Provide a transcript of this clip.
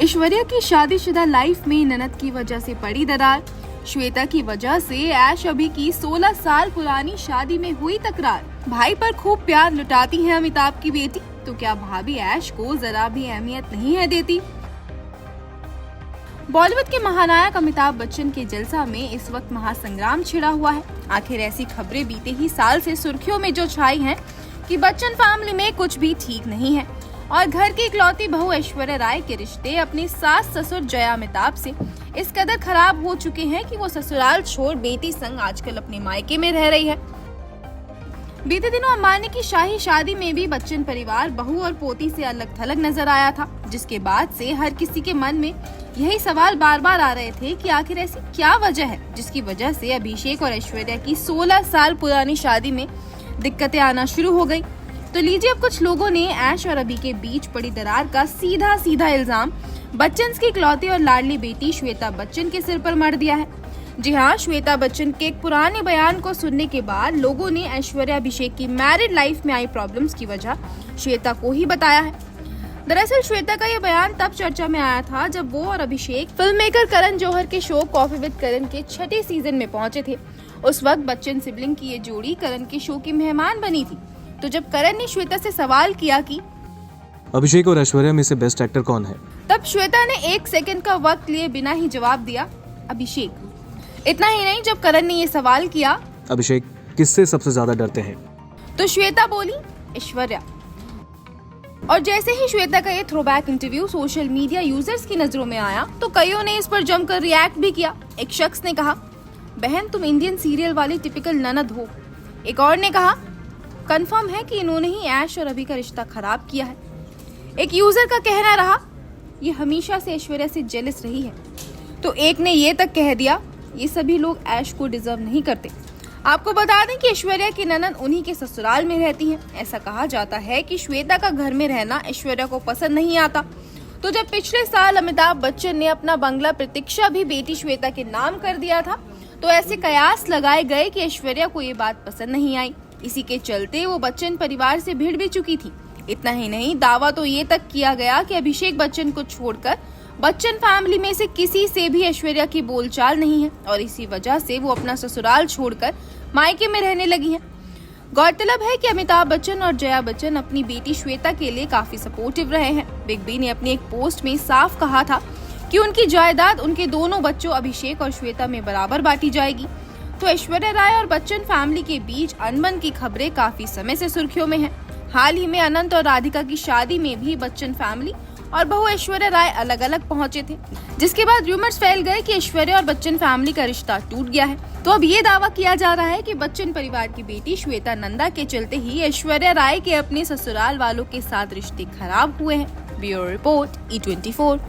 ऐश्वर्या की शादीशुदा लाइफ में ननद की वजह से पड़ी दरार। श्वेता की वजह से ऐश अभी की 16 साल पुरानी शादी में हुई तकरार। भाई पर खूब प्यार लुटाती है अमिताभ की बेटी, तो क्या भाभी ऐश को जरा भी अहमियत नहीं है देती। बॉलीवुड के महानायक अमिताभ बच्चन के जलसा में इस वक्त महासंग्राम छिड़ा हुआ है। आखिर ऐसी खबरें बीते ही साल से सुर्खियों में जो छाई हैं कि बच्चन फैमिली में कुछ भी ठीक नहीं है और घर की इकलौती बहू ऐश्वर्या राय के रिश्ते अपने सास ससुर जया अमिताभ से इस कदर खराब हो चुके हैं कि वो ससुराल छोड़ बेटी संग आजकल अपने मायके में रह रही है। बीते दिनों अंबानी की शाही शादी में भी बच्चन परिवार बहू और पोती से अलग थलग नजर आया था, जिसके बाद से हर किसी के मन में यही सवाल बार बार आ रहे थे कि आखिर ऐसी क्या वजह है जिसकी वजह से अभिषेक और ऐश्वर्या की 16 साल पुरानी शादी में दिक्कतें आना शुरू हो गई। तो लीजिए, अब कुछ लोगों ने ऐश और अभी के बीच पड़ी दरार का सीधा सीधा इल्जाम बच्चन की इकलौती और लाडली बेटी श्वेता बच्चन के सिर पर मढ़ दिया है। जी हाँ, श्वेता बच्चन के एक पुराने बयान को सुनने के बाद लोगों ने ऐश्वर्या अभिषेक की मैरिड लाइफ में आई प्रॉब्लम्स की वजह श्वेता को ही बताया है। दरअसल श्वेता का ये बयान तब चर्चा में आया था जब वो और अभिषेक फिल्म मेकर करण जौहर के शो कॉफी विद करण के 6थे सीजन में पहुंचे थे। उस वक्त बच्चन सिबलिंग की ये जोड़ी करण के शो की मेहमान बनी थी। तो जब करण ने श्वेता से सवाल किया कि अभिषेक और ऐश्वर्या में से बेस्ट एक्टर कौन है, तब श्वेता ने 1 सेकंड का वक्त लिए बिना ही जवाब दिया, अभिषेक। इतना ही नहीं, जब करण ने ये सवाल किया अभिषेक किससे सबसे ज्यादा डरते हैं, तो श्वेता बोली ऐश्वर्या। और जैसे ही श्वेता का ये throwback interview social media users की नजरों में आया तो कईयों ने इस पर जमकर रिएक्ट भी किया। एक शख्स ने कहा, बहन तुम इंडियन सीरियल वाली टिपिकल ननद हो। एक और ने कहा, कंफर्म है कि इन्होंने ही ऐश और अभी का रिश्ता खराब किया है। एक यूजर का कहना रहा, ये हमेशा से ऐश्वर्या से जेलस रही है। तो एक ने ये तक कह दिया, ये सभी लोग ऐश को डिजर्व नहीं करते। आपको बता दें कि ऐश्वर्या की ननद उन्हीं के ससुराल में रहती है। ऐसा कहा जाता है कि श्वेता का घर में रहना ऐश्वर्या को पसंद नहीं आता। तो जब पिछले साल अमिताभ बच्चन ने अपना बंगला प्रतीक्षा भी बेटी श्वेता के नाम कर दिया था, तो ऐसे कयास लगाए गए कि ऐश्वर्या को ये बात पसंद नहीं आई। इसी के चलते वो बच्चन परिवार से भिड़ भी चुकी थी। इतना ही नहीं, दावा तो ये तक किया गया कि अभिषेक बच्चन को छोड़कर बच्चन फैमिली में से किसी से भी ऐश्वर्या की बोलचाल नहीं है और इसी वजह से वो अपना ससुराल छोड़कर मायके में रहने लगी हैं। गौरतलब है कि अमिताभ बच्चन और जया बच्चन अपनी बेटी श्वेता के लिए काफी सपोर्टिव रहे हैं। बिग बी ने अपनी एक पोस्ट में साफ कहा था कि उनकी जायदाद उनके दोनों बच्चों अभिषेक और श्वेता में बराबर बांटी जाएगी। तो ऐश्वर्या राय और बच्चन फैमिली के बीच अनबन की खबरें काफी समय से सुर्खियों में हैं। हाल ही में अनंत और राधिका की शादी में भी बच्चन फैमिली और बहू ऐश्वर्या राय अलग अलग पहुंचे थे, जिसके बाद रूमर्स फैल गए कि ऐश्वर्या और बच्चन फैमिली का रिश्ता टूट गया है। तो अब ये दावा किया जा रहा है कि बच्चन परिवार की बेटी श्वेता नंदा के चलते ही ऐश्वर्या राय के अपने ससुराल वालों के साथ रिश्ते खराब हुए हैं। Bureau report, E24।